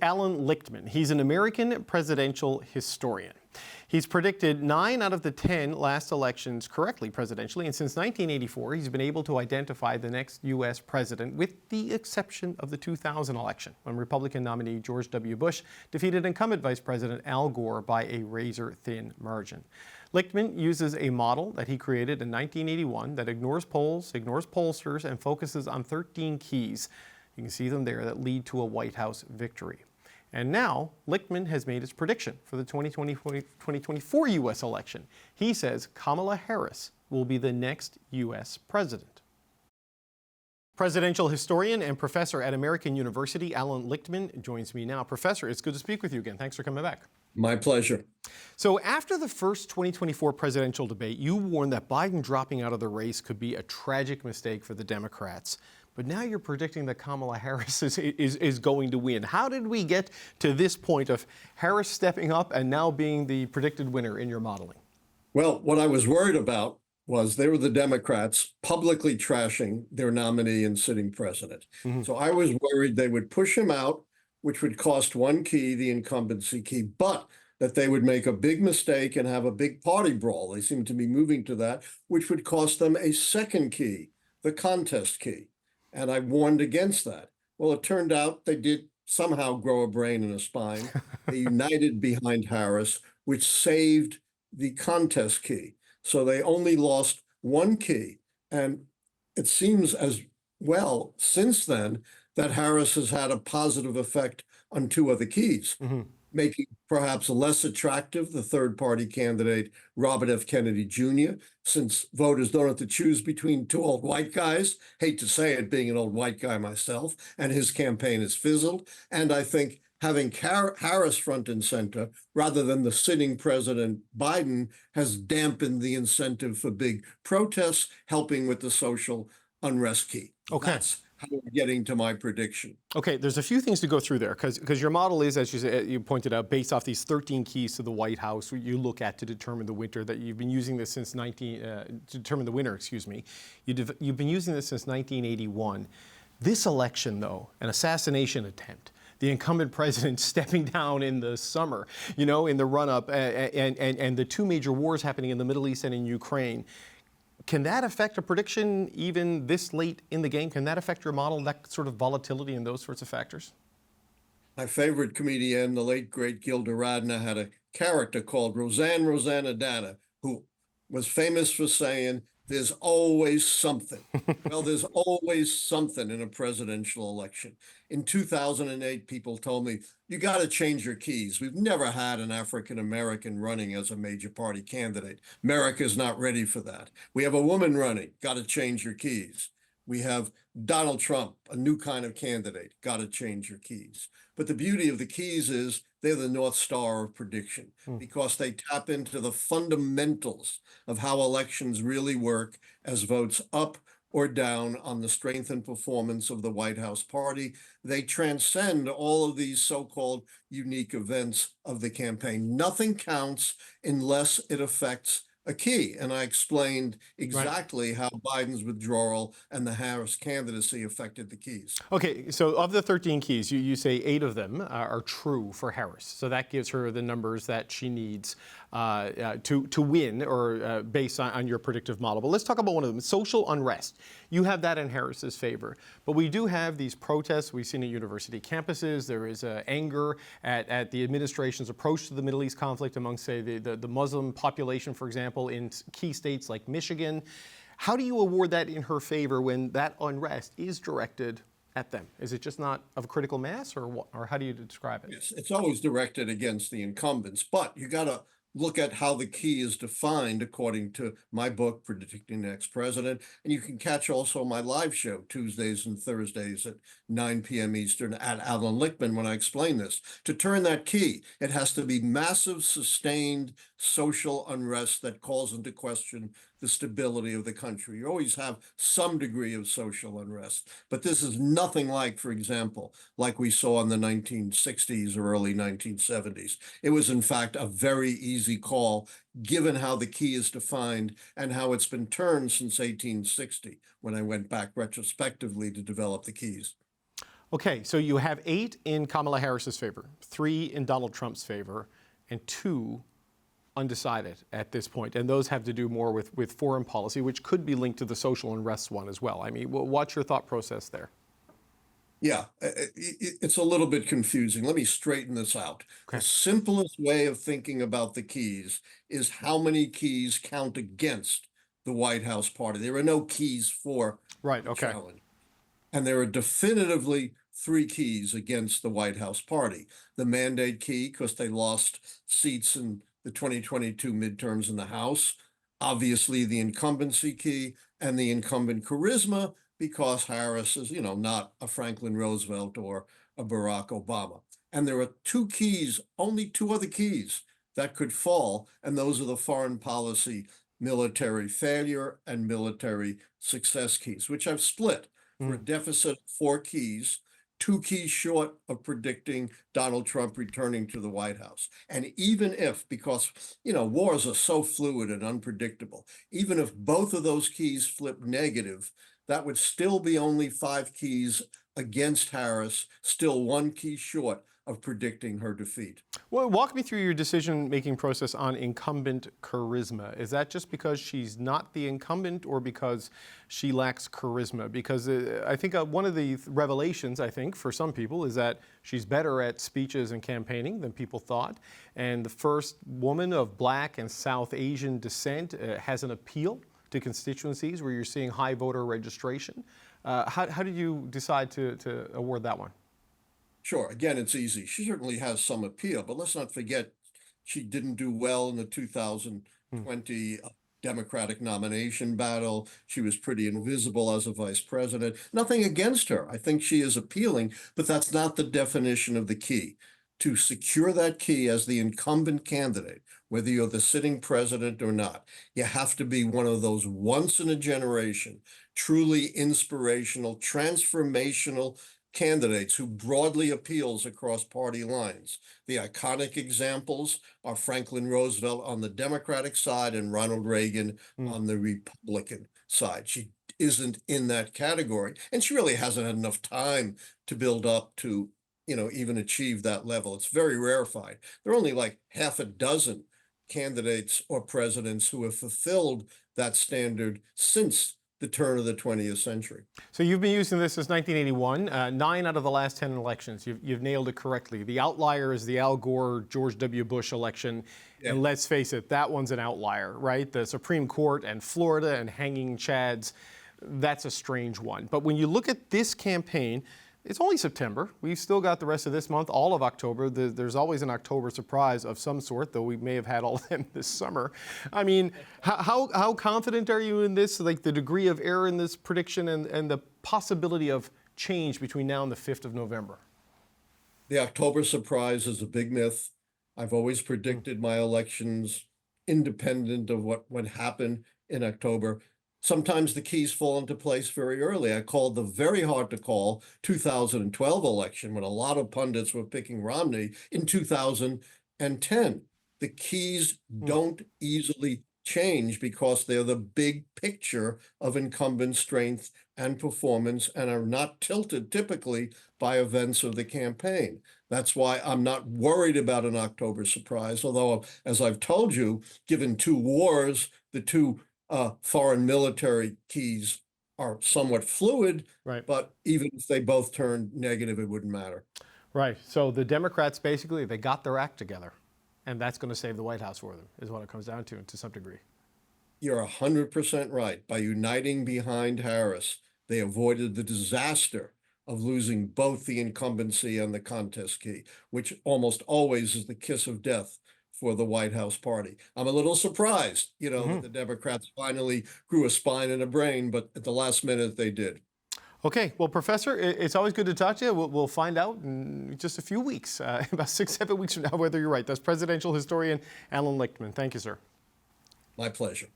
Allan Lichtman. He's an American presidential historian. He's predicted 9 out of the 10 last elections correctly presidentially, and since 1984, he's been able to identify the next U.S. president, with the exception of the 2000 election, when Republican nominee George W. Bush defeated incumbent Vice President Al Gore by a razor-thin margin. Lichtman uses a model that he created in 1981 that ignores polls, ignores pollsters, and focuses on 13 keys. You can see them there that lead to a White House victory. And now, Lichtman has made his prediction for the 2024 U.S. election. He says Kamala Harris will be the next U.S. president. Presidential historian and professor at American University, Allan Lichtman, joins me now. Professor, it's good to speak with you again. Thanks for coming back. My pleasure. So after the first 2024 presidential debate, you warned that Biden dropping out of the race could be a tragic mistake for the Democrats. But now you're predicting that Kamala Harris is going to win. How did we get to this point of Harris stepping up and now being the predicted winner in your modeling? Well, what I was worried about was they were the Democrats publicly trashing their nominee and sitting president. So I was worried they would push him out, which would cost one key, the incumbency key, but that they would make a big mistake and have a big party brawl. They seem to be moving to that, which would cost them a second key, the contest key. And I warned against that. Well, it turned out they did somehow grow a brain and a spine. They united behind Harris, which saved the contest key. So they only lost one key. And it seems as well since then that Harris has had a positive effect on 2 other keys, making perhaps less attractive the third-party candidate, Robert F. Kennedy Jr., since voters don't have to choose between 2 old white guys. Hate to say it, being an old white guy myself, and his campaign has fizzled. And I think having Harris front and center, rather than the sitting president Biden, has dampened the incentive for big protests, helping with the social unrest key. Okay. That's how we're getting to my prediction. Okay, there's a few things to go through there, because your model is, as you pointed out, based off these 13 keys to the White House you look at to determine the winner. That you've been using this since to determine the winner. Excuse me. You've been using this since 1981. This election, though, an assassination attempt. The incumbent president stepping down in the summer, in the run-up, and the 2 major wars happening in the Middle East and in Ukraine. Can that affect a prediction even this late in the game? Can that affect your model, that sort of volatility and those sorts of factors? My favorite comedian, the late, great Gilda Radner, had a character called Rosanna Dana, who was famous for saying, there's always something. Well, there's always something in a presidential election. In 2008, people told me, you got to change your keys. We've never had an African-American running as a major party candidate. America's not ready for that. We have a woman running, got to change your keys. We have Donald Trump, a new kind of candidate, got to change your keys. But the beauty of the keys is they're the North Star of prediction because they tap into the fundamentals of how elections really work as votes up or down on the strength and performance of the White House party. They transcend all of these so-called unique events of the campaign. Nothing counts unless it affects a key. And I explained exactly how Biden's withdrawal and the Harris candidacy affected the keys. Okay, so of the 13 keys, you say 8 of them are true for Harris. So that gives her the numbers that she needs to win, or based on your predictive model. But let's talk about one of them, social unrest. You have that in Harris's favor. But we do have these protests we've seen at university campuses. There is anger at the administration's approach to the Middle East conflict among, say, the Muslim population, for example, in key states like Michigan. How do you award that in her favor when that unrest is directed at them? Is it just not of critical mass, or how do you describe it? Yes, it's always directed against the incumbents, but you got to look at how the key is defined according to my book, Predicting the Next President. And you can catch also my live show Tuesdays and Thursdays at 9 p.m. Eastern at Allan Lichtman when I explain this. To turn that key, it has to be massive, sustained social unrest that calls into question the stability of the country. You always have some degree of social unrest, but this is nothing like, for example, like we saw in the 1960s or early 1970s. It was, in fact, a very easy call, given how the key is defined and how it's been turned since 1860, when I went back retrospectively to develop the keys. Okay, so you have 8 in Kamala Harris's favor, 3 in Donald Trump's favor, and 2 undecided at this point. And those have to do more with foreign policy, which could be linked to the social unrest one as well. I mean, what's your thought process there? Yeah, it's a little bit confusing. Let me straighten this out. Okay. The simplest way of thinking about the keys is how many keys count against the White House party. There are no keys for Right, the okay. challenge. And there are definitively 3 keys against the White House party. The mandate key, because they lost seats in the 2022 midterms in the House. Obviously, the incumbency key and the incumbent charisma, because Harris is, not a Franklin Roosevelt or a Barack Obama. And there are 2 keys, only 2 other keys that could fall, and those are the foreign policy, military failure, and military success keys, which I've split for a deficit of 4 keys, 2 keys short of predicting Donald Trump returning to the White House. And even if, because, wars are so fluid and unpredictable, even if both of those keys flip negative, that would still be only 5 keys against Harris, still 1 key short of predicting her defeat. Well, walk me through your decision-making process on incumbent charisma. Is that just because she's not the incumbent or because she lacks charisma? Because I think one of the revelations, for some people is that she's better at speeches and campaigning than people thought. And the first woman of Black and South Asian descent has an appeal to constituencies where you're seeing high voter registration. How did you decide to award that one? Sure. Again, it's easy. She certainly has some appeal, but let's not forget she didn't do well in the 2020 Democratic nomination battle. She was pretty invisible as a vice president. Nothing against her. I think she is appealing, but that's not the definition of the key. To secure that key as the incumbent candidate, whether you're the sitting president or not, you have to be one of those once in a generation, truly inspirational, transformational candidates who broadly appeals across party lines. The iconic examples are Franklin Roosevelt on the Democratic side and Ronald Reagan on the Republican side. She isn't in that category, and she really hasn't had enough time to build up to, even achieve that level. It's very rarefied. There are only like half a dozen candidates or presidents who have fulfilled that standard since the turn of the 20th century. So you've been using this since 1981, 9 out of the last 10 elections. You've nailed it correctly. The outlier is the Al Gore, George W. Bush election. Yeah. And let's face it, that one's an outlier, right? The Supreme Court and Florida and hanging chads, that's a strange one. But when you look at this campaign, it's only September. We've still got the rest of this month, all of October. There's always an October surprise of some sort, though we may have had all of them this summer. I mean, how confident are you in this, like the degree of error in this prediction and the possibility of change between now and the 5th of November? The October surprise is a big myth. I've always predicted my elections independent of what would happen in October. Sometimes the keys fall into place very early. I called the very hard to call 2012 election when a lot of pundits were picking Romney in 2010. The keys don't easily change because they're the big picture of incumbent strength and performance and are not tilted typically by events of the campaign. That's why I'm not worried about an October surprise, although, as I've told you, given 2 wars, the 2 foreign military keys are somewhat fluid, right? But even if they both turned negative, it wouldn't matter. Right. So the Democrats, basically, they got their act together, and that's going to save the White House for them, is what it comes down to some degree. You're 100% right. By uniting behind Harris, they avoided the disaster of losing both the incumbency and the contest key, which almost always is the kiss of death for the White House party. I'm a little surprised, that the Democrats finally grew a spine and a brain, but at the last minute they did. Okay, well, Professor, it's always good to talk to you. We'll find out in just a few weeks, about 6-7 weeks from now, whether you're right. That's presidential historian Allan Lichtman. Thank you, sir. My pleasure.